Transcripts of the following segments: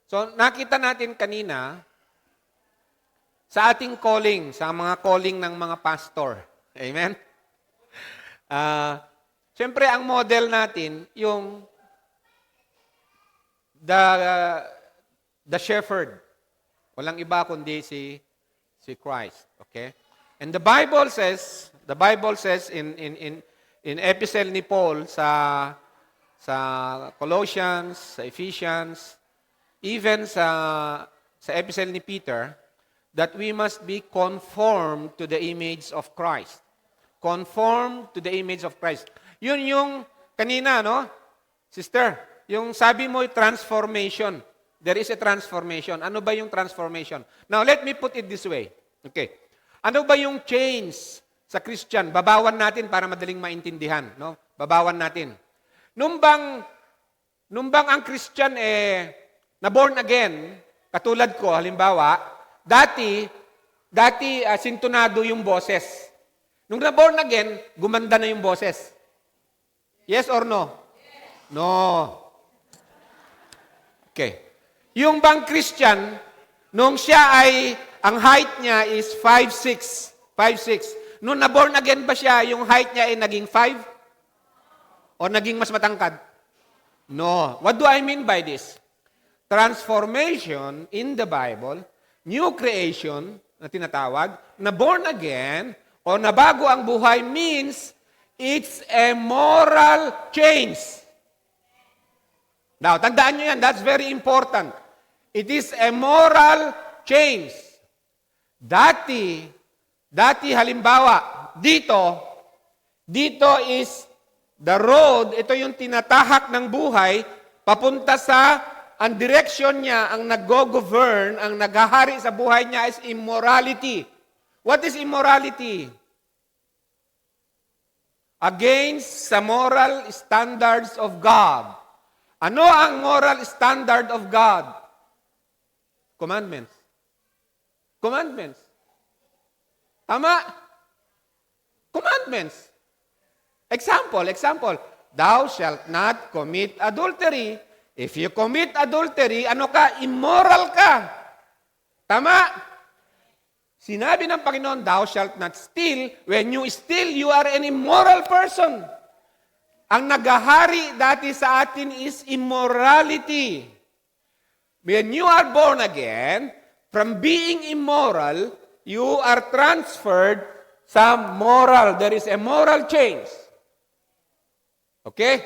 So, nakita natin kanina sa ating calling, sa mga calling ng mga pastor. Amen? Siyempre, ang model natin, yung the shepherd. Walang iba kundi si Christ. Okay? And the Bible says in epistle ni Paul sa Colossians, sa Ephesians, even sa epistle ni Peter, that we must be conformed to the image of Christ. Conformed to the image of Christ. Yun yung kanina, no? Sister, yung sabi mo, transformation. There is a transformation. Ano ba yung transformation? Now, let me put it this way. Okay. Ano ba yung change sa Christian? Babawan natin para madaling maintindihan. No? Babawan natin. Nung bang ang Christian na born again, katulad ko, halimbawa, dati sintonado yung boses. Nung na born again, gumanda na yung boses. Yes or no? Yes. No. Okay. Yung bang Christian, nung siya ang height niya is 5'6". 5'6". Nung na born again ba siya, yung height niya ay naging 5? O naging mas matangkad? No. What do I mean by this? Transformation in the Bible, new creation na tinatawag, na born again, o nabago ang buhay means it's a moral change. Now, tandaan nyo yan, that's very important. It is a moral change. Dati halimbawa, dito is the road, ito yung tinatahak ng buhay, papunta sa, ang direction niya, ang nag-govern, ang naghahari sa buhay niya is immorality. What is immorality? Against the moral standards of God. Ano ang moral standard of God? Commandments. Commandments. Tama? Commandments. Example. Thou shalt not commit adultery. If you commit adultery, ano ka? Immoral ka. Tama? Sinabi ng Panginoon, thou shalt not steal. When you steal, you are an immoral person. Ang naghahari dati sa atin is immorality. When you are born again, from being immoral, you are transferred sa moral. There is a moral change. Okay?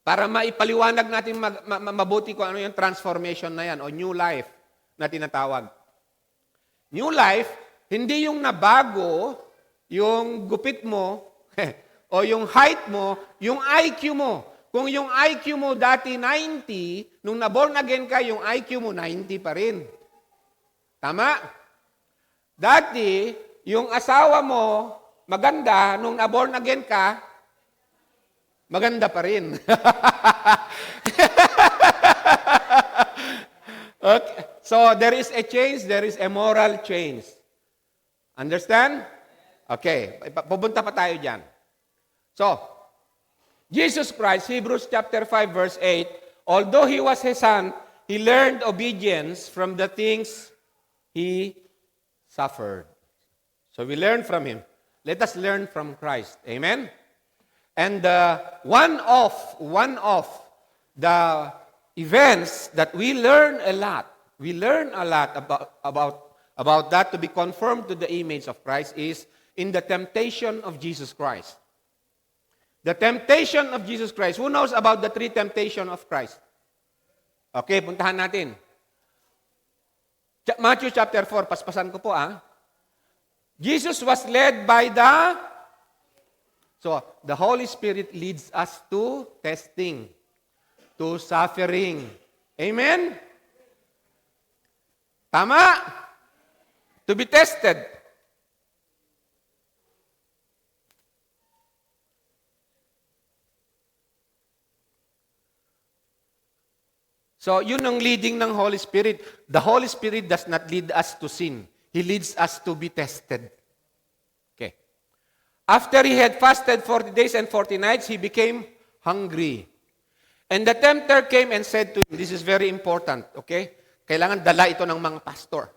Para maipaliwanag natin mabuti kung ano yung transformation na yan o new life na tinatawag. New life, hindi yung nabago, yung gupit mo, o yung height mo, yung IQ mo. Kung yung IQ mo dati 90, nung na-born again ka, yung IQ mo 90 pa rin. Tama? Dati, yung asawa mo, maganda, nung na-born again ka, maganda pa rin. Okay. So, there is a change, there is a moral change. Understand? Okay. Pupunta pa tayo dyan. So, Jesus Christ, Hebrews chapter 5, verse 8, although He was His Son, He learned obedience from the things He suffered. So, we learn from Him. Let us learn from Christ. Amen? And one of the events that we learn a lot about that to be conformed to the image of Christ is in the temptation of Jesus Christ. The temptation of Jesus Christ. Who knows about the three temptations of Christ? Okay, puntahan natin. Matthew chapter 4, paspasan ko po Jesus was led by the Holy Spirit leads us to testing, to suffering. Amen? Tama? To be tested. So, yun ang leading ng Holy Spirit. The Holy Spirit does not lead us to sin. He leads us to be tested. Okay. After He had fasted 40 days and 40 nights, He became hungry. And the tempter came and said to him, this is very important, okay? Kailangan dala ito ng mga pastor.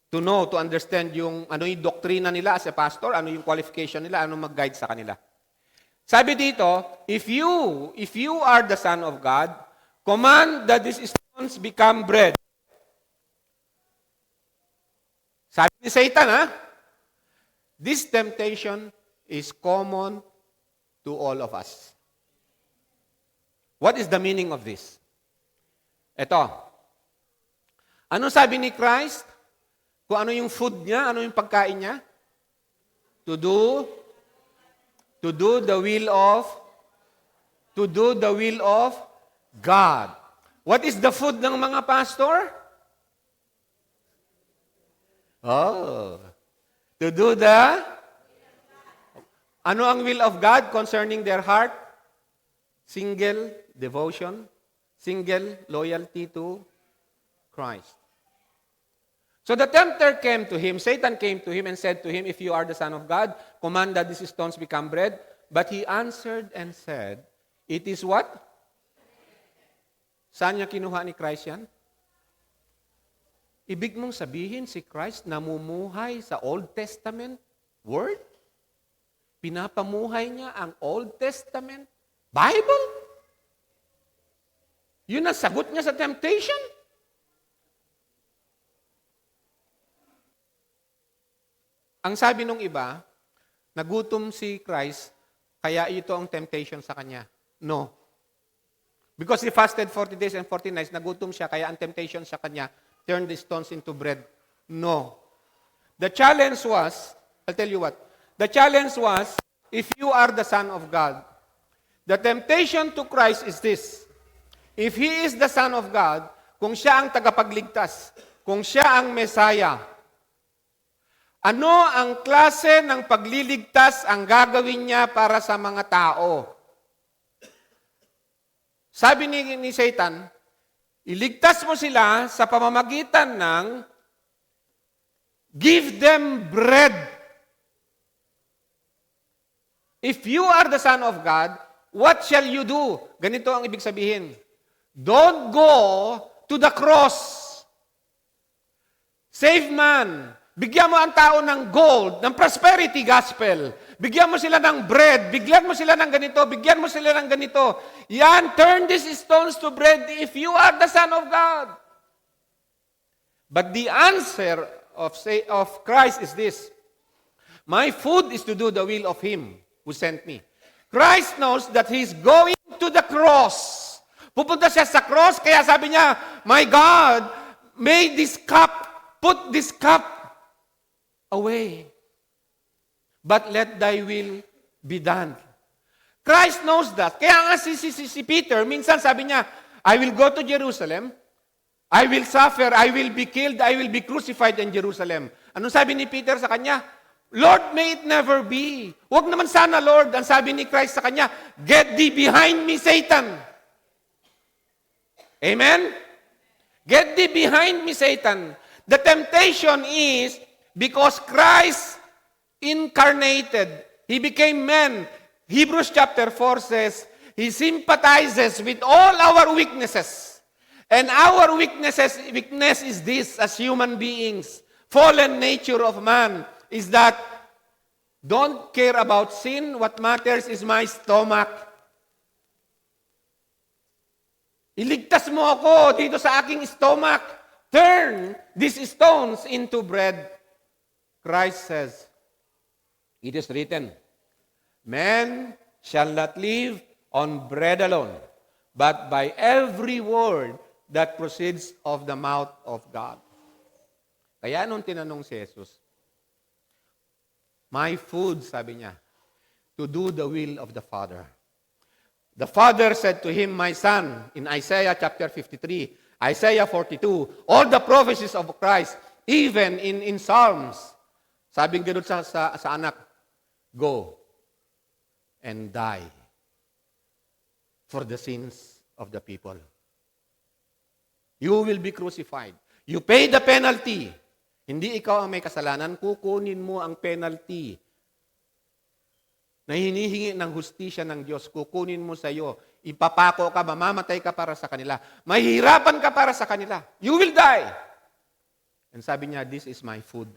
To know, to understand ano yung doktrina nila as a pastor, ano yung qualification nila, ano mag-guide sa kanila. Sabi dito, if you are the Son of God, command that these stones become bread. Sabi ni Satan, this temptation is common to all of us. What is the meaning of this? Ito. Ano sabi ni Christ? Kung ano yung food niya, ano yung pagkain niya? To do the will of God. What is the food ng mga pastor? To do ano ang will of God concerning their heart? Single devotion, single loyalty to Christ. So the tempter came to him, Satan came to him and said to him, if you are the Son of God, command that these stones become bread. But he answered and said, it is what? Saan niya kinuha ni Christ yan? Ibig mong sabihin si Christ namumuhay sa Old Testament word? Pinapamuhay niya ang Old Testament Bible? Yun ang sagot niya sa temptation? Ang sabi nung iba, nagutom si Christ, kaya ito ang temptation sa kanya. No. Because he fasted 40 days and 40 nights, nagutom siya, kaya ang temptation sa kanya, turn the stones into bread. No. The challenge was, I'll tell you what, the challenge was, if you are the Son of God, the temptation to Christ is this. If He is the Son of God, kung siya ang tagapagligtas, kung siya ang Messiah, ano ang klase ng pagliligtas ang gagawin niya para sa mga tao? Sabi ni Satan, iligtas mo sila sa pamamagitan ng give them bread. If you are the Son of God, what shall you do? Ganito ang ibig sabihin. Don't go to the cross. Save man. Bigyan mo ang tao ng gold, ng prosperity gospel. Bigyan mo sila ng bread. Bigyan mo sila ng ganito. Bigyan mo sila ng ganito. Yan, turn these stones to bread if you are the Son of God. But the answer of Christ is this. My food is to do the will of Him who sent me. Christ knows that He's going to the cross. Pupunta siya sa cross, kaya sabi niya, my God, may this cup, put this cup away. But let thy will be done. Christ knows that. Kaya nga si Peter, minsan sabi niya, I will go to Jerusalem, I will suffer, I will be killed, I will be crucified in Jerusalem. Anong sabi ni Peter sa kanya? Lord, may it never be. Huwag naman sana, Lord. Ang sabi ni Christ sa kanya, get thee behind me, Satan. Amen? Get thee behind me, Satan. The temptation is, because Christ incarnated, He became man. Hebrews chapter 4 says, He sympathizes with all our weaknesses. And our weakness is this, as human beings, fallen nature of man, is that don't care about sin. What matters is my stomach. Iligtas mo ako dito sa aking stomach. Turn these stones into bread. Christ says, it is written, man shall not live on bread alone, but by every word that proceeds of the mouth of God. Kaya nung tinanong si Jesus, my food, sabi niya, to do the will of the Father. The Father said to him, my son, in Isaiah chapter 53, Isaiah 42, all the prophecies of Christ, even in Psalms, sabing gano'n sa anak, go and die for the sins of the people. You will be crucified. You pay the penalty. Hindi ikaw ang may kasalanan, kukunin mo ang penalty na hinihingi ng hustisya ng Diyos, kukunin mo sa iyo, ipapako ka, mamamatay ka para sa kanila, mahihirapan ka para sa kanila, you will die. And sabi niya, this is my food.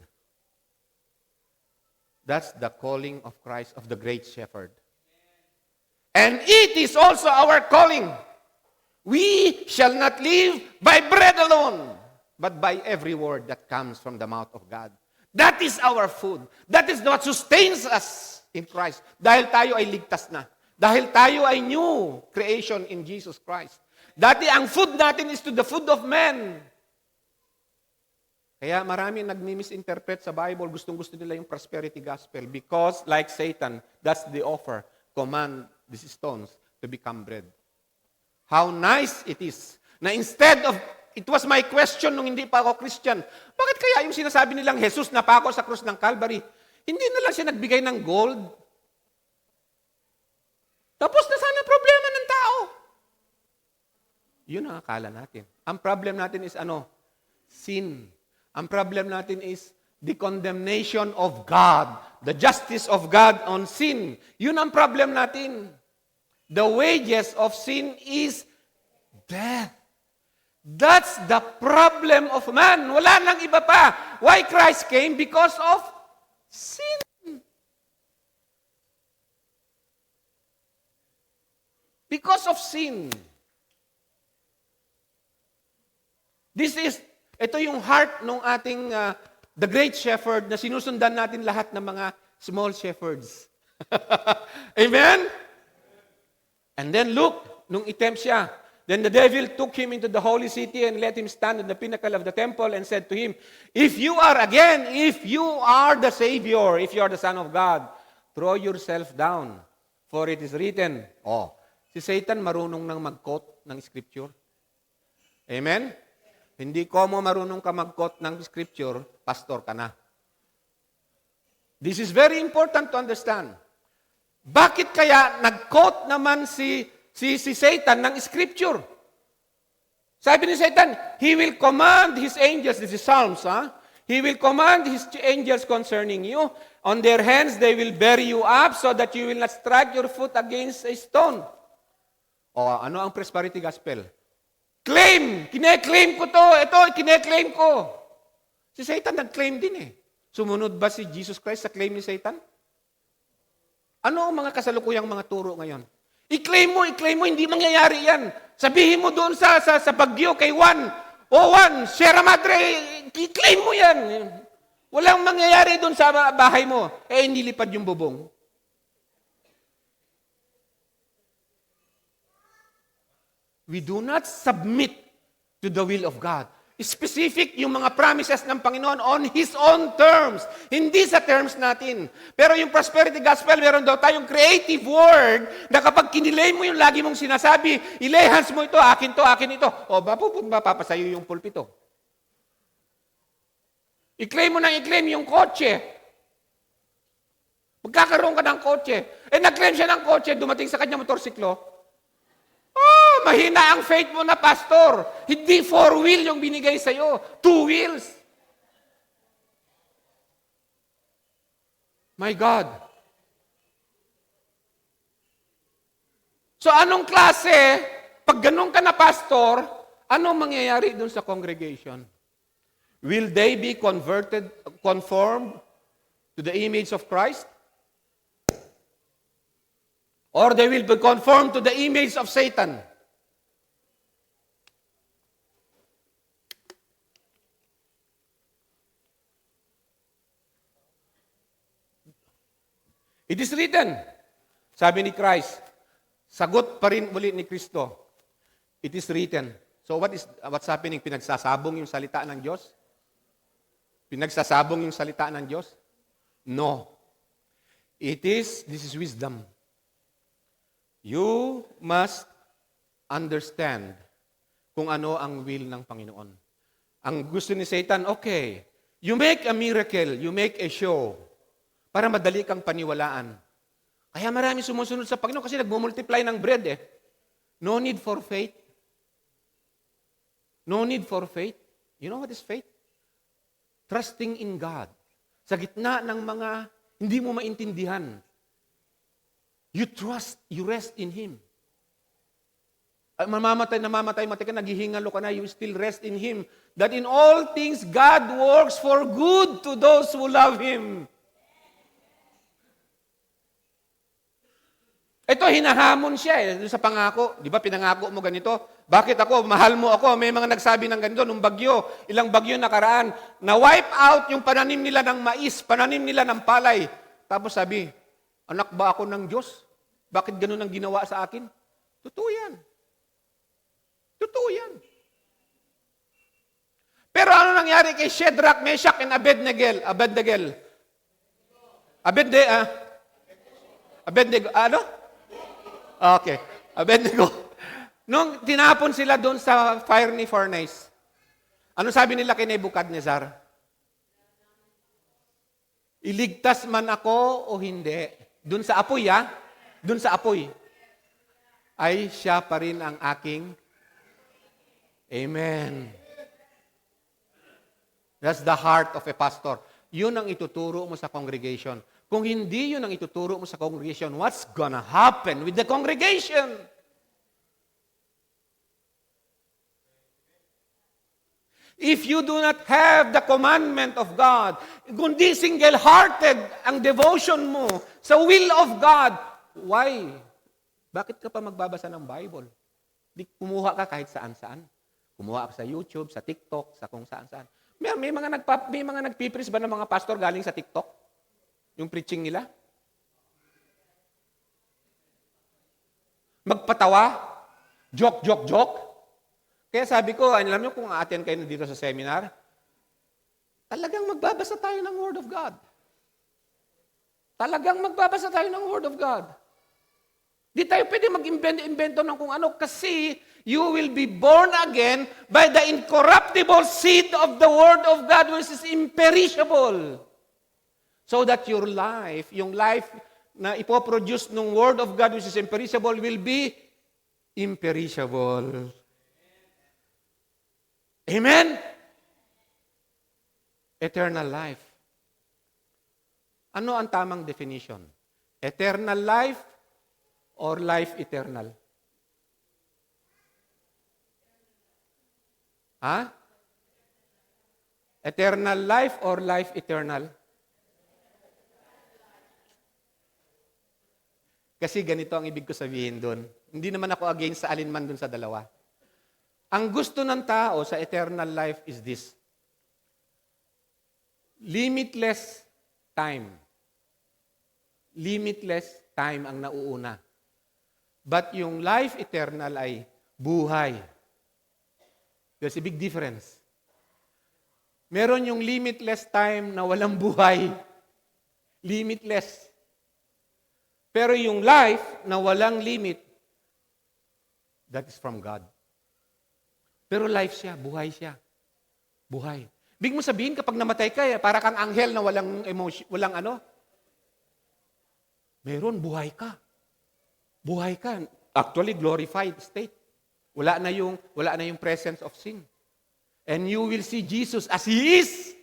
That's the calling of Christ, of the great shepherd. And it is also our calling. We shall not live by bread alone, but by every word that comes from the mouth of God. That is our food. That is what sustains us in Christ. Dahil tayo ay ligtas na. Dahil tayo ay new creation in Jesus Christ. Dati ang food natin is to the food of men. Kaya marami nagmi-misinterpret sa Bible, gustong-gusto nila yung prosperity gospel because like Satan, that's the offer, command these stones to become bread. How nice it is na instead of, it was my question nung hindi pa ako Christian, bakit kaya yung sinasabi nilang Jesus napako sa krus ng Calvary, hindi na lang siya nagbigay ng gold? Tapos na sana problema ng tao. Yun ang akala natin. Ang problem natin is ano? Sin. Ang problem natin is the condemnation of God, the justice of God on sin. Yun ang problem natin. The wages of sin is death. That's the problem of man. Wala nang iba pa. Why Christ came? Because of sin. Because of sin. Ito yung heart ng ating the great shepherd na sinusundan natin lahat ng mga small shepherds. Amen? And then look, nung itempt siya, then the devil took him into the holy city and let him stand on the pinnacle of the temple and said to him, if you are the Savior, if you are the Son of God, throw yourself down, for it is written. Si Satan marunong nang mag-quote ng scripture. Amen? Hindi ko mo marunong ka mag-quote ng scripture, pastor ka na. This is very important to understand. Bakit kaya nag-quote naman si Satan ng scripture? Sabi ni Satan, he will command his angels, this is Psalms, he will command his angels concerning you. On their hands they will bear you up so that you will not strike your foot against a stone. Ano ang prosperity gospel? Claim! Kine-claim ko to. Ito, kine-claim ko. Si Satan nag-claim din eh. Sumunod ba si Jesus Christ sa claim ni Satan? Ano ang mga kasalukuyang mga turo ngayon? I-claim mo, hindi mangyayari yan. Sabihin mo doon sa Baguio kay Juan, Juan, Sierra Madre, i-claim mo yan. Walang mangyayari doon sa bahay mo. Hindi lipad yung bubong. We do not submit to the will of God. Specific yung mga promises ng Panginoon on His own terms. Hindi sa terms natin. Pero yung prosperity gospel, meron daw tayong creative word na kapag kinilay mo yung lagi mong sinasabi, ilehans mo ito, akin ito. Papasayo yung pulpito. I-claim mo nang i-claim yung kotse. Magkakaroon ka ng kotse. Nag-claim siya ng kotse, dumating sa kanya motorsiklo. Mahina ang faith mo na pastor. Hindi 4-wheel yung binigay sa'yo. 2 wheels. My God. So anong klase, pag ganun ka na pastor, anong mangyayari dun sa congregation? Will they be conformed to the image of Christ? Or they will be conformed to the image of Satan? It is written, sabi ni Christ, sagot pa rin muli ni Kristo, it is written. So what's happening? Pinagsasabong yung salita ng Diyos? Pinagsasabong yung salita ng Diyos? No. This is wisdom. You must understand kung ano ang will ng Panginoon. Ang gusto ni Satan, okay, you make a miracle, you make a show, para madali kang paniwalaan. Kaya marami sumusunod sa Panginoon kasi nagmumultiply ng bread eh. No need for faith. No need for faith. You know what is faith? Trusting in God. Sa gitna ng mga hindi mo maintindihan. You trust, you rest in Him. Namamatay ka, naghihingalo ka na, you still rest in Him. That in all things, God works for good to those who love Him. Ito, hinahamon siya sa pangako. Di ba, pinangako mo ganito? Bakit ako? Mahal mo ako. May mga nagsabi ng ganito, nung bagyo, ilang bagyo nakaraan, na-wipe out yung pananim nila ng mais, pananim nila ng palay. Tapos sabi, anak ba ako ng Diyos? Bakit ganun ang ginawa sa akin? Totoo yan. Totoo yan. Pero ano nangyari kay Shadrach, Meshach, and Abednego? Ano? Okay. Abednego. Nung tinapon sila doon sa fiery furnace, ano sabi nila kay Nebuchadnezzar? Iligtas man ako o hindi. Doon sa apoy, doon sa apoy. Ay siya pa rin ang aking Amen. That's the heart of a pastor. Yun ang ituturo mo sa congregation. Kung hindi yun ang ituturo mo sa congregation, what's gonna happen with the congregation? If you do not have the commandment of God, kundi single-hearted ang devotion mo sa will of God, why? Bakit ka pa magbabasa ng Bible? Di kumuha ka kahit saan-saan. Kumuha ka sa YouTube, sa TikTok, sa kung saan-saan. May mga nagpipris ba ng mga pastor galing sa TikTok? Yung preaching nila? Magpatawa? Joke. Kaya sabi ko, alam niyo kung a-attend kayo dito sa seminar, talagang magbabasa tayo ng Word of God. Talagang magbabasa tayo ng Word of God. Di tayo pwede mag-invento ng kung ano kasi you will be born again by the incorruptible seed of the Word of God which is imperishable. So that your life, yung life na ipoproduce ng Word of God which is imperishable will be imperishable. Amen? Eternal life. Ano ang tamang definition? Eternal life or life eternal? Eternal life or life eternal? Kasi ganito ang ibig ko sabihin doon. Hindi naman ako against sa alinman doon sa dalawa. Ang gusto ng tao sa eternal life is this. Limitless time. Limitless time ang nauuna. But yung life eternal ay buhay. There's a big difference. Meron yung limitless time na walang buhay. Limitless. Pero yung life na walang limit, that is from God. Pero life siya, buhay siya. Buhay. Big mo sabihin kapag namatay ka, para kang anghel na walang emotion, walang ano? Meron, buhay ka. Buhay ka. Actually, glorified state. Wala na yung presence of sin. And you will see Jesus as He is.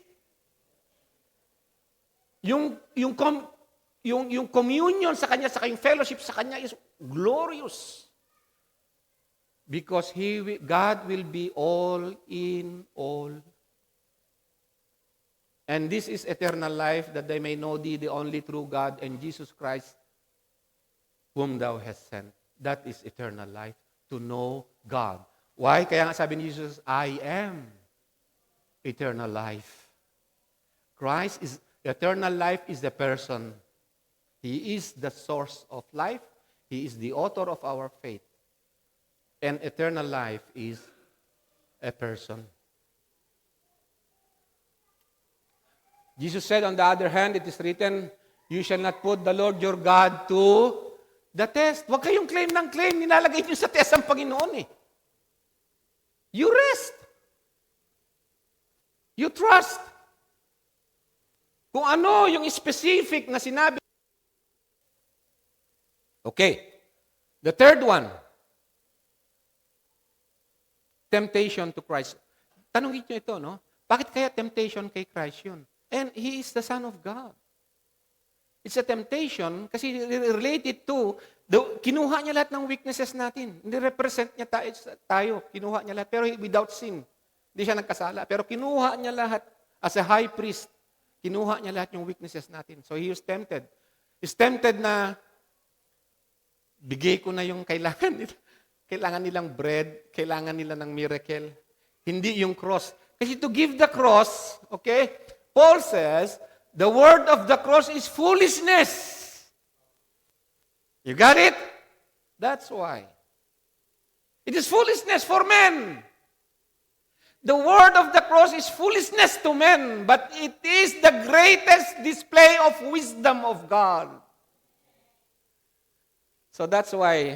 Yung communion sa Kanya, sa yung fellowship sa Kanya is glorious. Because God will be all in all. And this is eternal life, that they may know Thee, the only true God, and Jesus Christ, whom Thou hast sent. That is eternal life, to know God. Why? Kaya nga sabi ni Jesus, I am eternal life. Eternal life is the person. He is the source of life. He is the author of our faith. And eternal life is a person. Jesus said, on the other hand, it is written, you shall not put the Lord your God to the test. Huwag kayong claim ng claim. Nilalagay niyo sa test ang Panginoon eh. You rest. You trust. Kung ano yung specific na sinabi. Okay. The third one. Temptation to Christ. Tanungin niyo ito, no? Bakit kaya temptation kay Christ yun? And He is the Son of God. It's a temptation kasi related to, kinuha niya lahat ng weaknesses natin. Hindi represent niya tayo. Kinuha niya lahat, pero without sin. Hindi siya nagkasala. Pero kinuha niya lahat as a high priest. Kinuha niya lahat yung weaknesses natin. So he was tempted. He's tempted na bigay ko na yung kailangan nila. Kailangan nilang bread, kailangan nila ng miracle. Hindi yung cross. Kasi to give the cross, okay, Paul says, the word of the cross is foolishness. You got it? That's why. It is foolishness for men. The word of the cross is foolishness to men, but it is the greatest display of wisdom of God. So that's why,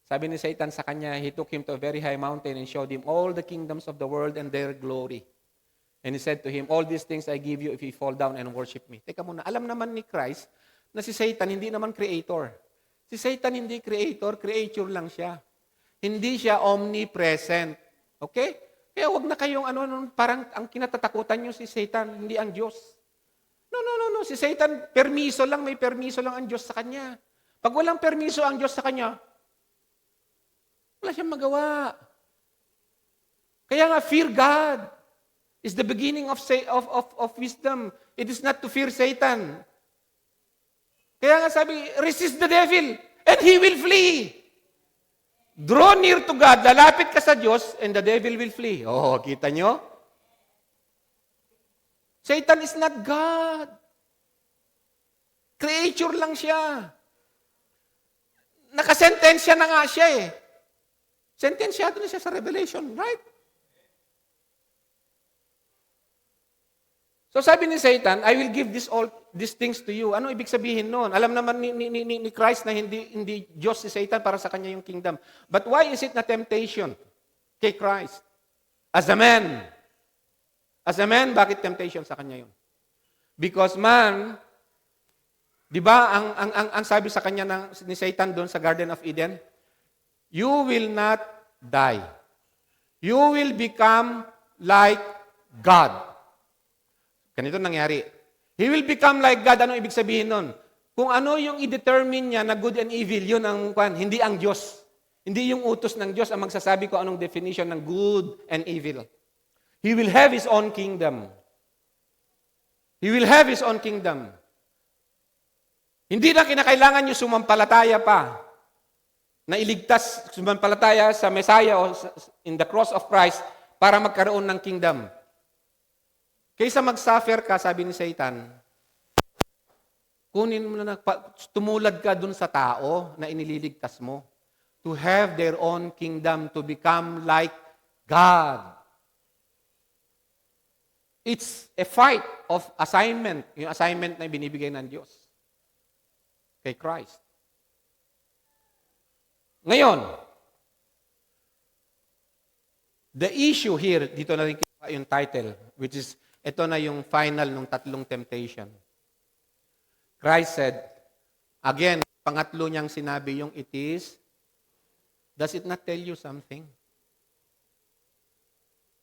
sabi ni Satan sa kanya, he took him to a very high mountain and showed him all the kingdoms of the world and their glory. And he said to him, all these things I give you if you fall down and worship me. Teka muna, alam naman ni Christ na si Satan hindi naman creator. Si Satan hindi creator, creature lang siya. Hindi siya omnipresent. Okay? Kaya wag na kayong parang ang kinatatakutan nyo si Satan, hindi ang Diyos. No. Si Satan, permiso lang, may permiso lang ang Diyos sa kanya. Pag walang permiso ang Diyos sa kanya, wala siyang magawa. Kaya nga, fear God is the beginning of wisdom. It is not to fear Satan. Kaya nga sabi, resist the devil, and he will flee. Draw near to God, lalapit ka sa Diyos, and the devil will flee. Oh, kita nyo? Satan is not God. Creature lang siya. Nakasentensya na nga siya eh. Sentensyado na siya sa Revelation, right? So sabi ni Satan, I will give these things to you. Ano ibig sabihin noon? Alam naman ni Christ na hindi Diyos si Satan para sa kanya yung kingdom. But why is it na temptation kay Christ? As a man. As a man, bakit temptation sa kanya yun? Because man, di ba, ang sabi sa kanya ni Satan doon sa Garden of Eden, you will not die. You will become like God. Ganito nangyari. He will become like God. Ano ibig sabihin nun? Kung ano yung i-determine niya na good and evil, yun ang hindi ang Diyos. Hindi yung utos ng Diyos ang magsasabi ko anong definition ng good and evil. He will have His own kingdom. He will have His own kingdom. Hindi na kinakailangan nyo sumampalataya pa na iligtas, sumampalataya sa Messiah o in the cross of Christ para magkaroon ng kingdom. Kaysa mag-suffer ka, sabi ni Satan, kunin mo na, tumulad ka dun sa tao na inililigtas mo to have their own kingdom, to become like God. It's a fight of assignment, yung assignment na binibigay ng Diyos kay Christ. Ngayon, the issue here, dito na rin yung title, which is ito na yung final ng tatlong temptation. Christ said, again, pangatlo niyang sinabi yung it is, does it not tell you something?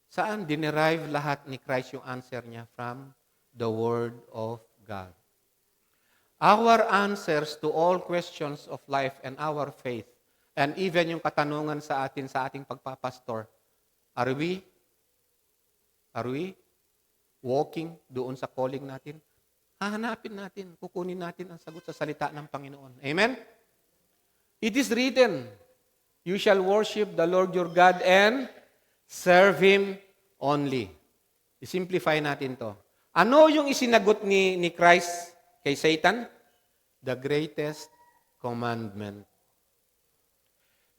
Saan dinerive lahat ni Christ yung answer niya? From the Word of God. Our answers to all questions of life and our faith, and even yung katanungan sa atin, sa ating pagpapastor, are we walking doon sa calling natin? Hahanapin natin, kukunin natin ang sagot sa salita ng Panginoon. Amen? It is written, you shall worship the Lord your God and serve Him only. I-simplify natin to. Ano yung isinagot ni Christ kay Satan? The greatest commandment.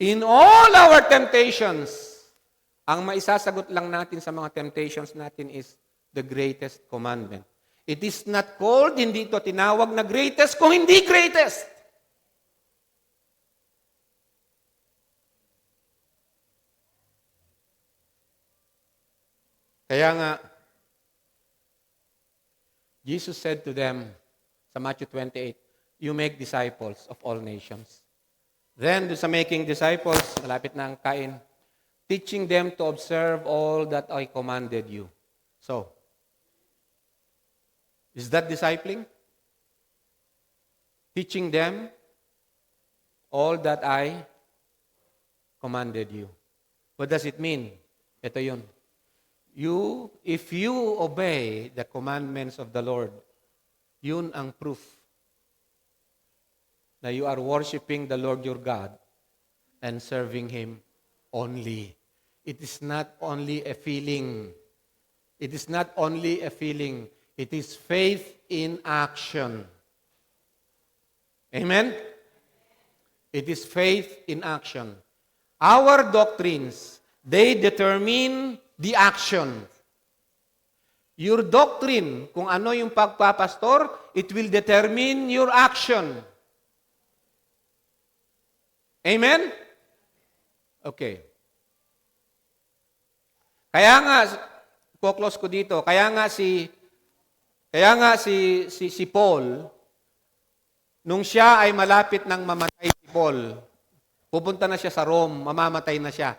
In all our temptations, ang maisasagot lang natin sa mga temptations natin is the greatest commandment. It is not called, hindi ito tinawag na greatest kung hindi greatest. Kaya nga, Jesus said to them sa Matthew 28, you make disciples of all nations. Then, sa making disciples, malapit na ang kain, teaching them to observe all that I commanded you. So, is that discipling? teaching them all that I commanded you. What does it mean? Ito yun. If you obey the commandments of the Lord, yun ang proof na you are worshiping the Lord your God and serving Him only. It is not only a feeling. It is not only a feeling. It is faith in action. Amen? It is faith in action. Our doctrines, they determine the action. Your doctrine, kung ano yung pagpapastor, it will determine your action. Amen? Okay. Kaya nga, po-close ko dito, kaya nga si Paul, nung siya ay malapit ng mamatay si Paul, pupunta na siya sa Rome, mamamatay na siya.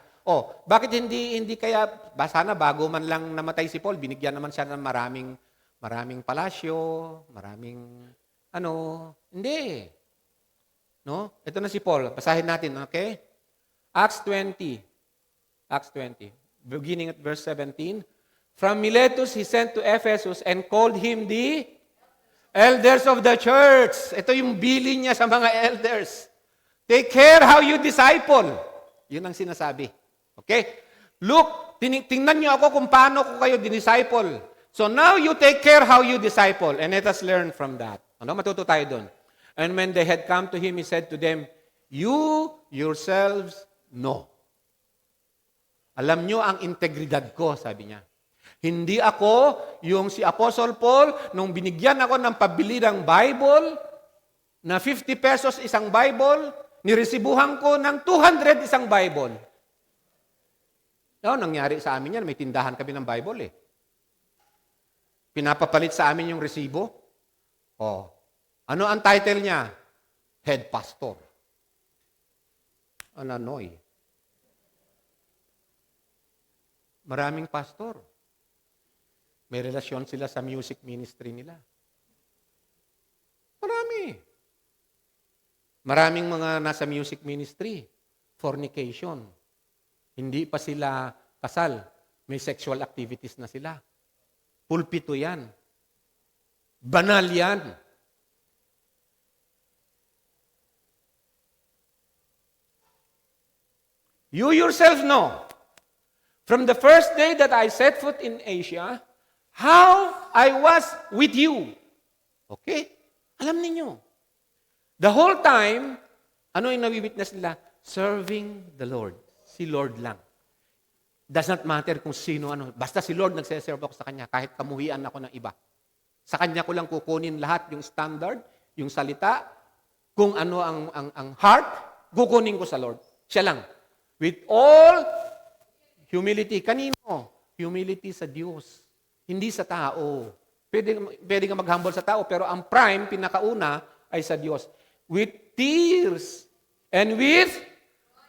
Bakit hindi kaya, sana bago man lang namatay si Paul, binigyan naman siya ng maraming palasyo, hindi. No? Ito na si Paul, basahin natin, okay? Acts 20, beginning at verse 17. From Miletus, he sent to Ephesus and called him the elders of the church. Ito yung billing niya sa mga elders. Take care how you disciple. Yun ang sinasabi. Okay? Look, tingnan niyo ako kung paano ko kayo disciple. So now you take care how you disciple. And let us learn from that. Matuto tayo doon. And when they had come to him, he said to them, you yourselves know. Alam niyo ang integridad ko, sabi niya. Hindi ako yung si Apostle Paul, nung binigyan ako ng pabili ng Bible, na 50 pesos isang Bible, niresibuhan ko ng 200 isang Bible. Nangyari sa amin yan, may tindahan kami ng Bible eh. Pinapapalit sa amin yung resibo. Ano ang title niya? Head Pastor. Ananoy. Maraming pastor. May relasyon sila sa music ministry nila. Maraming mga nasa music ministry. Fornication. Hindi pa sila kasal. May sexual activities na sila. Pulpito yan. Banal yan. You yourself know, from the first day that I set foot in Asia, how I was with you. Okay? Alam ninyo. The whole time, ano yung nawi-witness nila? Serving the Lord. Si Lord lang. Does not matter kung sino, basta si Lord nagseserve ako sa Kanya, kahit kamuhian ako ng iba. Sa Kanya ko lang kukunin lahat yung standard, yung salita, kung ano ang heart, kukunin ko sa Lord. Siya lang. With all humility. Kanino? Humility sa Diyos. Hindi sa tao. Pwede ka mag-humble sa tao, pero ang prime, pinakauna, ay sa Diyos. With tears and with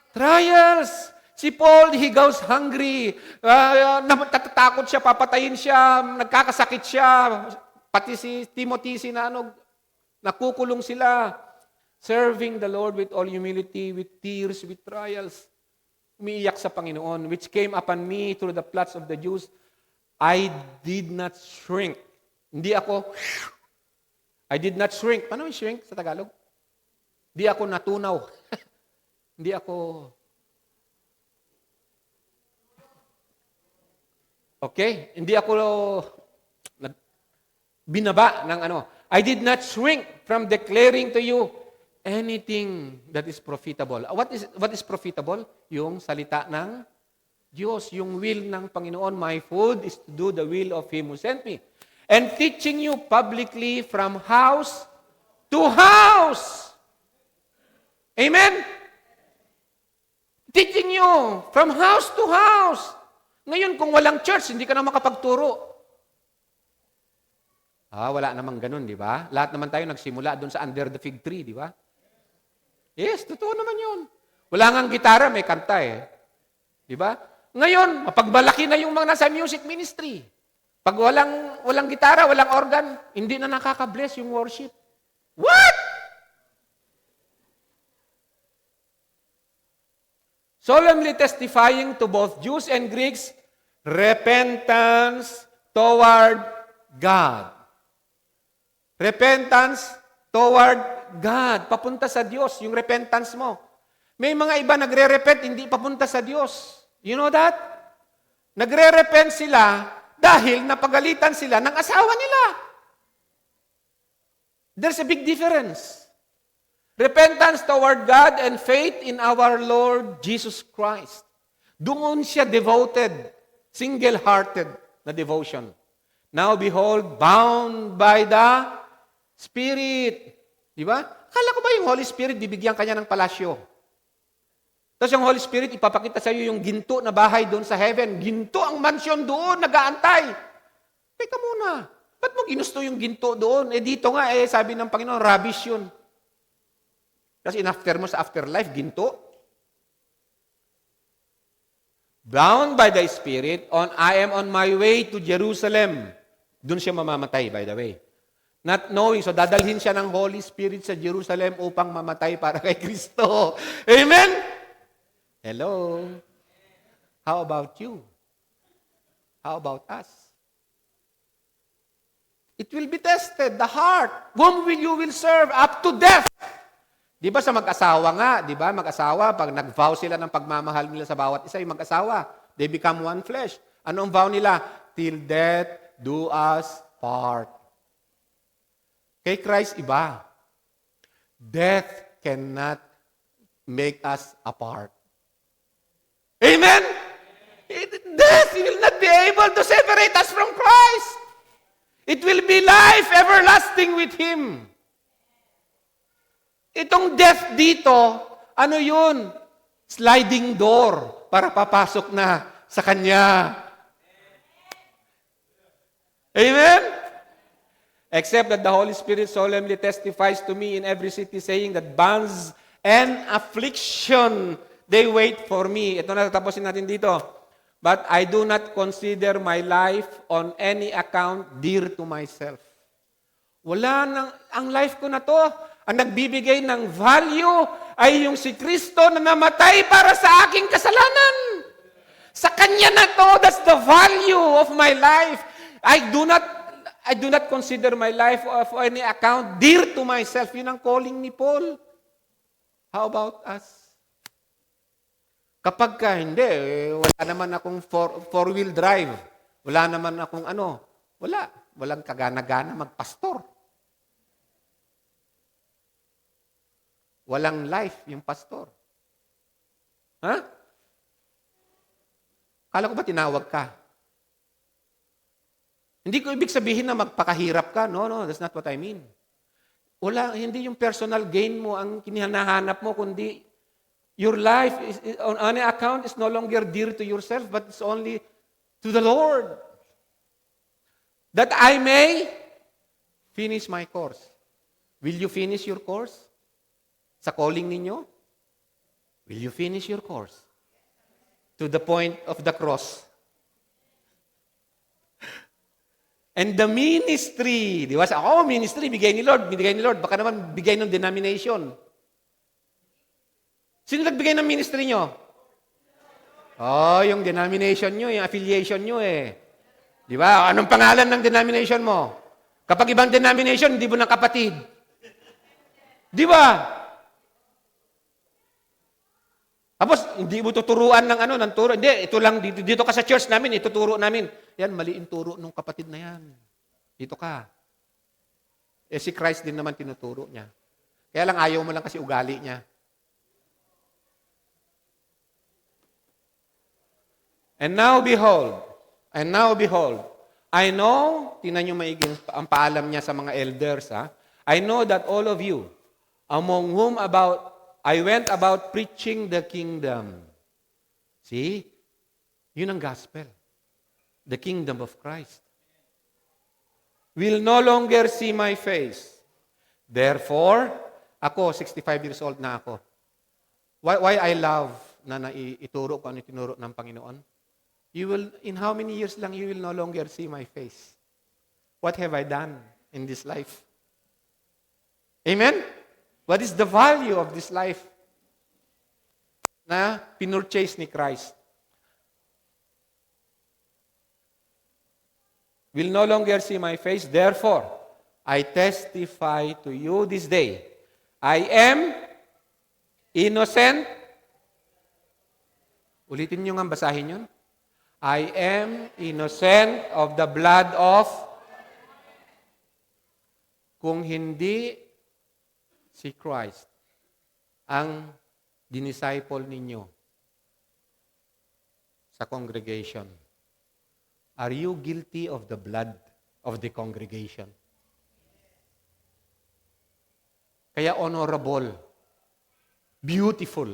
trials. Si Paul, he goes hungry. Natatakot siya, papatayin siya, nagkakasakit siya. Pati si Timothy, nakukulong sila. Serving the Lord with all humility, with tears, with trials. Umiiyak sa Panginoon, which came upon me through the plots of the Jews. I did not shrink. I did not shrink. Paano yung shrink sa Tagalog? Hindi ako natunaw. Hindi ako... Okay? Hindi ako binaba ng I did not shrink from declaring to you anything that is profitable. What is profitable? Yung salita ng Diyos, yung will ng Panginoon. My food is to do the will of Him who sent me. And teaching you publicly from house to house. Amen? Teaching you from house to house. Ngayon, kung walang church, hindi ka na makapagturo. Wala namang ganun, di ba? Lahat naman tayo nagsimula doon sa under the fig tree, di ba? Yes, totoo naman yun. Wala ngang gitara, may kanta eh. Di ba? Ngayon, mapagbalaki na yung mga nasa music ministry. Pag walang gitara, walang organ, hindi na nakaka-bless yung worship. What? solemnly testifying to both Jews and Greeks, repentance toward God. Repentance toward God. Papunta sa Diyos, yung repentance mo. May mga iba nagre-repent, hindi papunta sa Diyos. You know that? Nagre-repent sila dahil napagalitan sila ng asawa nila. There's a big difference. Repentance toward God and faith in our Lord Jesus Christ. Doon siya devoted, single-hearted na devotion. Now behold, bound by the Spirit. Di ba? Akala ko ba yung Holy Spirit, bibigyan kanya ng palasyo? Tapos yung Holy Spirit, ipapakita sa iyo yung ginto na bahay doon sa heaven. Ginto ang mansion doon, nag-aantay. Teka muna, ba't mo ginusto yung ginto doon? Dito nga, sabi ng Panginoon, rubbish yun. Tapos in-after mo sa afterlife, ginto. Bound by the Spirit, I am on my way to Jerusalem. Doon siya mamamatay, by the way. Not knowing, so dadalhin siya ng Holy Spirit sa Jerusalem upang mamatay para kay Kristo. Amen? Hello? How about you? How about us? It will be tested, the heart. Whom you will serve up to death. Di ba sa mag-asawa nga, di ba? Mag-asawa, pag nag-vow sila ng pagmamahal nila sa bawat isa, yung mag-asawa, they become one flesh. Ano ang vow nila? Till death do us part. Kay Christ, iba. Death cannot make us apart. Amen? Death will not be able to separate us from Christ. It will be life everlasting with Him. Itong death dito, ano yun? Sliding door para papasok na sa Kanya. Amen? Except that the Holy Spirit solemnly testifies to me in every city, saying that bonds and affliction, they wait for me. Ito na, tapusin natin dito. But I do not consider my life on any account dear to myself. Wala nang, ang life ko na to, ang nagbibigay ng value ay yung si Kristo na namatay para sa aking kasalanan. Sa Kanya na to, that's the value of my life. I do not consider my life of any account dear to myself. Yun ang calling ni Paul. How about us? Kapag ka hindi, wala naman akong four-wheel drive. Wala naman akong walang kagana-gana magpastor. Walang life yung pastor. Ha? Kala ko ba tinawag ka? Hindi ko ibig sabihin na magpakahirap ka. No, that's not what I mean. Hindi yung personal gain mo ang kinihanahanap mo, kundi your life is, on any account is no longer dear to yourself, but it's only to the Lord. That I may finish my course. Will you finish your course? Sa calling ninyo? Will you finish your course? To the point of the cross. And the ministry, di ba? Ministry, bigay ni Lord. Baka naman bigay ng denomination. Sino nagbigay ng ministry nyo? Yung denomination nyo, yung affiliation nyo Di ba? Anong pangalan ng denomination mo? Kapag ibang denomination, hindi mo ng kapatid. Di ba? Tapos, hindi mo tuturuan ng turo. Hindi, ito lang, dito ka sa church namin, ituturo namin. Yan, mali yung turo ng kapatid na yan. Dito ka. Si Christ din naman tinuturo niya. Kaya lang ayaw mo lang kasi ugali niya. And now behold, I know, tingnan nyo maiging ang paalam niya sa mga elders, I know that all of you, among whom I went about preaching the kingdom. See? Yun ang gospel. The kingdom of Christ. Will no longer see my face. Therefore, ako, 65 years old na ako. Why I love na ituro ko ano itinuro ng Panginoon? In how many years lang you will no longer see my face? What have I done in this life? Amen? What is the value of this life? na pinurchase ni Christ. Will no longer see my face, therefore, I testify to you this day, I am innocent. Ulitin nyo nga, basahin yun. I am innocent of the blood of... Kung hindi si Christ ang dinisciple ninyo sa congregation, are you guilty of the blood of the congregation? Kaya honorable, beautiful,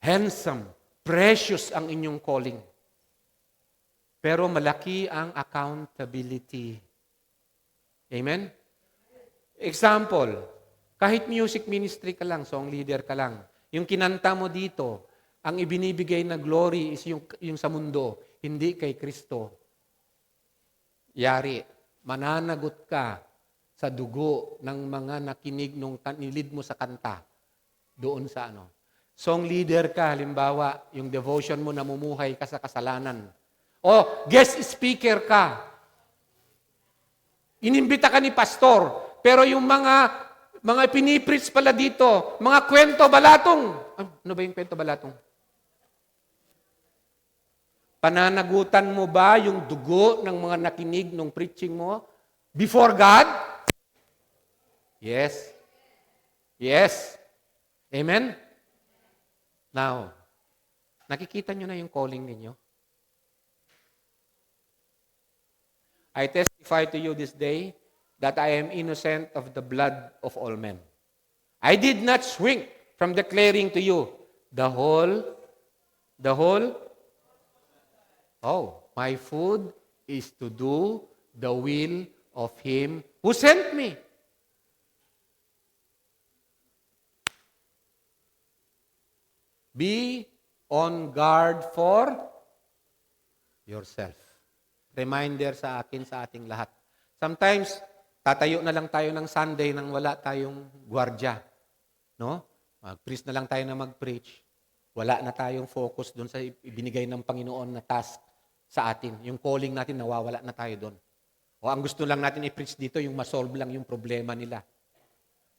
handsome, precious ang inyong calling. Pero malaki ang accountability. Amen? Example, kahit music ministry ka lang, song leader ka lang, yung kinanta mo dito, ang ibinibigay na glory is yung sa mundo, hindi kay Kristo. Yari, mananagot ka sa dugo ng mga nakinig nung nilid mo sa kanta doon sa ano. Song leader ka, halimbawa, yung devotion mo namumuhay ka sa kasalanan. O guest speaker ka. Inimbita ka ni pastor, pero yung mga pinipreach pala dito, mga kwento balatong. Ano ba yung kwento balatong? Pananagutan mo ba yung dugo ng mga nakinig nung preaching mo before God? Yes. Yes. Amen? Now, nakikita nyo na yung calling ninyo? I testify to you this day that I am innocent of the blood of all men. I did not shrink from declaring to you the whole, my food is to do the will of Him who sent me. Be on guard for yourself. Reminder sa akin, sa ating lahat. Sometimes, tatayo na lang tayo ng Sunday nang wala tayong gwardya. No? Mag-preach na lang tayo na mag-preach. Wala na tayong focus doon sa ibinigay ng Panginoon na task sa atin. Yung calling natin, nawawala na tayo doon. O ang gusto lang natin i-preach dito, yung masolve lang yung problema nila.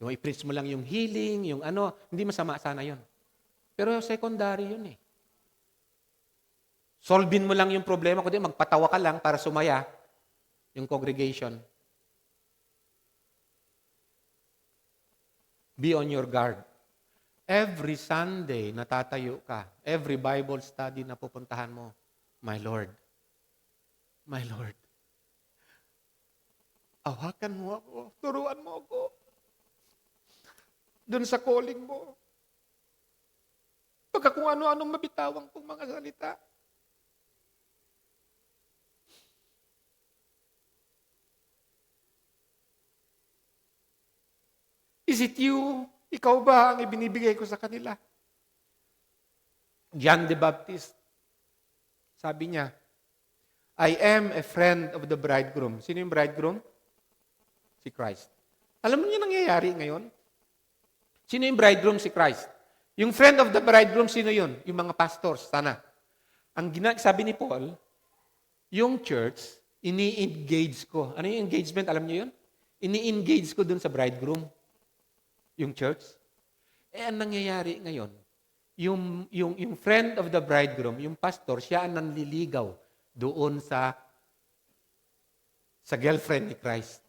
Yung i-preach mo lang yung healing, yung ano, hindi masama sana yun. Pero secondary yun eh. Solvein mo lang yung problema, kundi magpatawa ka lang para sumaya yung congregation. Be on your guard. Every Sunday, natatayo ka. Every Bible study na pupuntahan mo, my Lord, awakan mo ako, turuan mo ako. Doon sa calling mo. Pagka kung ano-anong mabitawang kong mga salita. Is it you? Ikaw ba ang ibinibigay ko sa kanila? John the Baptist, sabi niya, I am a friend of the bridegroom. Sino yung bridegroom? Si Christ. Alam mo niyo nangyayari ngayon? Sino yung bridegroom? Si Christ. Yung friend of the bridegroom, sino yun? Yung mga pastors, sana. Sabi ni Paul, yung church, ini-engage ko. Ano yung engagement? Alam niyo yun? Ini-engage ko dun sa bridegroom. Yung church. Ang nangyayari ngayon, yung friend of the bridegroom, yung pastor, siya ang nanliligaw doon sa girlfriend ni Christ,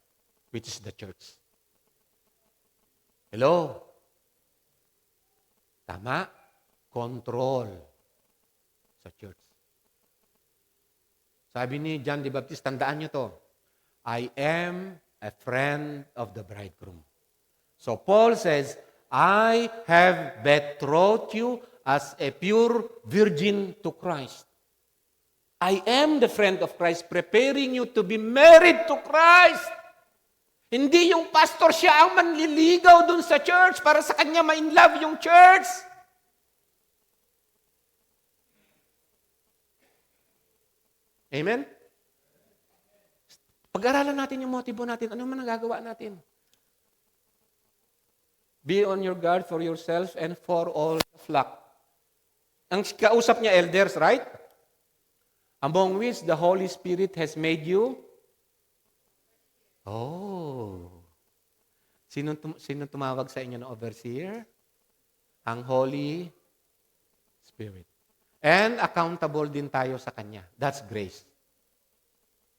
which is the church. Hello? Tama? Control sa church. Sabi ni John the Baptist, tandaan nyo to, I am a friend of the bridegroom. So Paul says, I have betrothed you as a pure virgin to Christ. I am the friend of Christ, preparing you to be married to Christ. Hindi yung pastor siya ang manliligaw dun sa church para sa kanya ma-inlove yung church. Amen? Pag-aralan natin yung motibo natin, ano man ang gagawa natin? Be on your guard for yourself and for all the flock. Ang kausap niya, elders, right? Among which the Holy Spirit has made you. Oh. Sino tumawag sa inyo na overseer? Ang Holy Spirit. And accountable din tayo sa Kanya. That's grace.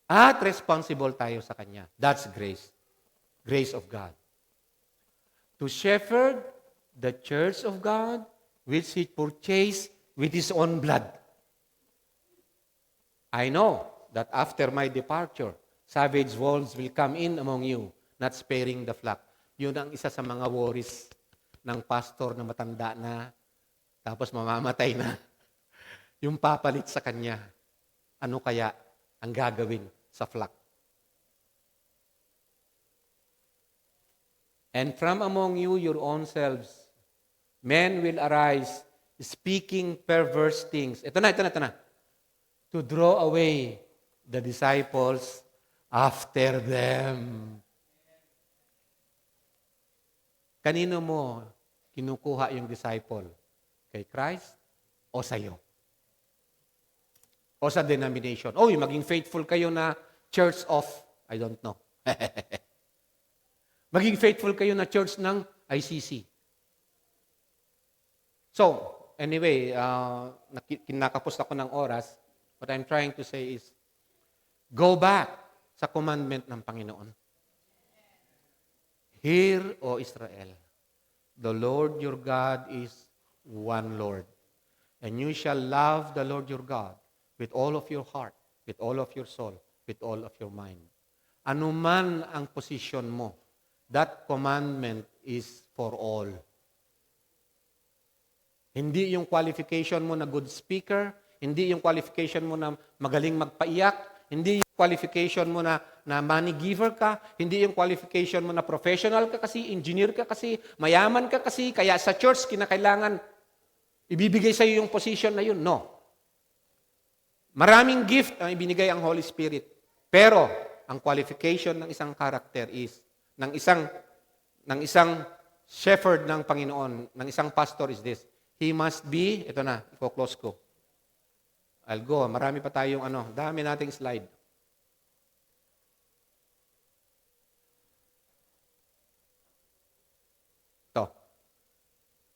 At responsible tayo sa Kanya. That's grace. Grace of God. To shepherd the church of God, which He purchased with His own blood. I know that after my departure, savage wolves will come in among you, not sparing the flock. Yun ang isa sa mga worries ng pastor na matanda na, tapos mamamatay na. Yung papalit sa kanya, ano kaya ang gagawin sa flock? And from among you, your own selves, men will arise, speaking perverse things. Ito na. To draw away the disciples after them. Kanino mo kinukuha yung disciple? Kay Christ o sa'yo? O sa denomination? Oy, maging faithful kayo na church of, I don't know. Maging faithful kayo na church ng ICC. So, anyway, kinakapos ako ng oras. What I'm trying to say is, go back sa commandment ng Panginoon. Hear, O Israel, the Lord your God is one Lord. And you shall love the Lord your God with all of your heart, with all of your soul, with all of your mind. Ano man ang posisyon mo, that commandment is for all. Hindi yung qualification mo na good speaker, hindi yung qualification mo na magaling magpaiyak, hindi yung qualification mo na money giver ka, hindi yung qualification mo na professional ka kasi, engineer ka kasi, mayaman ka kasi, kaya sa church kinakailangan ibibigay sa iyo yung position na yun. No. Maraming gift ang ibinigay ang Holy Spirit. Pero ang qualification ng isang character is ng isang shepherd ng Panginoon, ng isang pastor is this. He must be, ito na, i-close ko. I'll go. Marami pa tayong dami nating slide. Ito.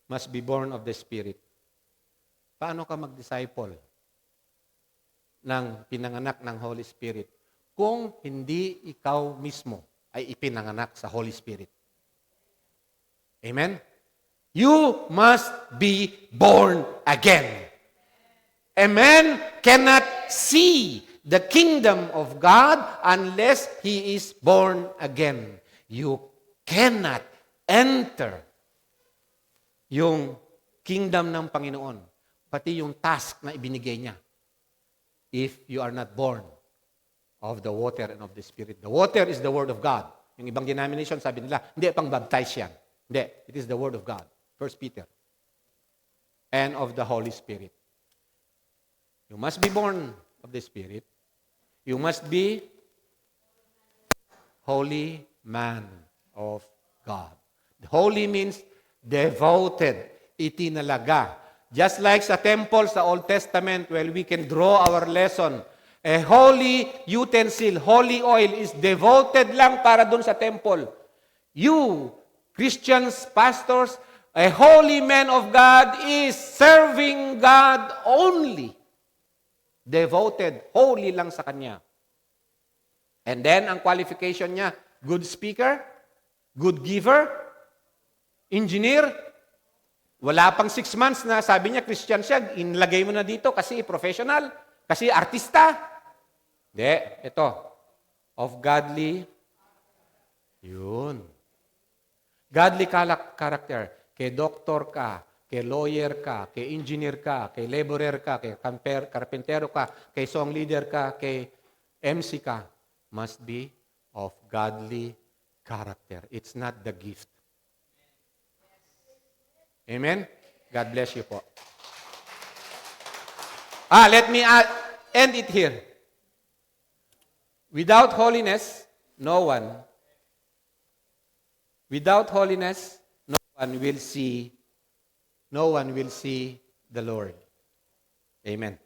Must be born of the Spirit. Paano ka mag-disciple ng pinanganak ng Holy Spirit kung hindi ikaw mismo ay ipinanganak sa Holy Spirit? Amen? You must be born again. A man cannot see the kingdom of God unless he is born again. You cannot enter yung kingdom ng Panginoon, pati yung task na ibinigay niya, if you are not born of the water and of the Spirit. The water is the Word of God. Yung ibang denomination, sabi nila, hindi, pang-baptize yan. Hindi, it is the Word of God. 1 Peter. And of the Holy Spirit. You must be born of the Spirit. You must be holy man of God. Holy means devoted, itinalaga. Just like sa temple sa Old Testament, where we can draw our lesson, a holy utensil, holy oil is devoted lang para dun sa temple. You, Christians, pastors, a holy man of God is serving God only. Devoted, holy lang sa Kanya. And then, ang qualification niya, good speaker, good giver, engineer. Wala pang 6 months na sabi niya, Christian siya, inlagay mo na dito kasi professional, kasi artista. Hindi, ito. Of godly, yun. Godly character. Kay doktor ka, kay lawyer ka, kay engineer ka, kay laborer ka, kay karpentero ka, kay song leader ka, kay MC ka, must be of godly character. It's not the gift. Amen? God bless you po. Let me end it here. Without holiness, no one will see the Lord. Amen.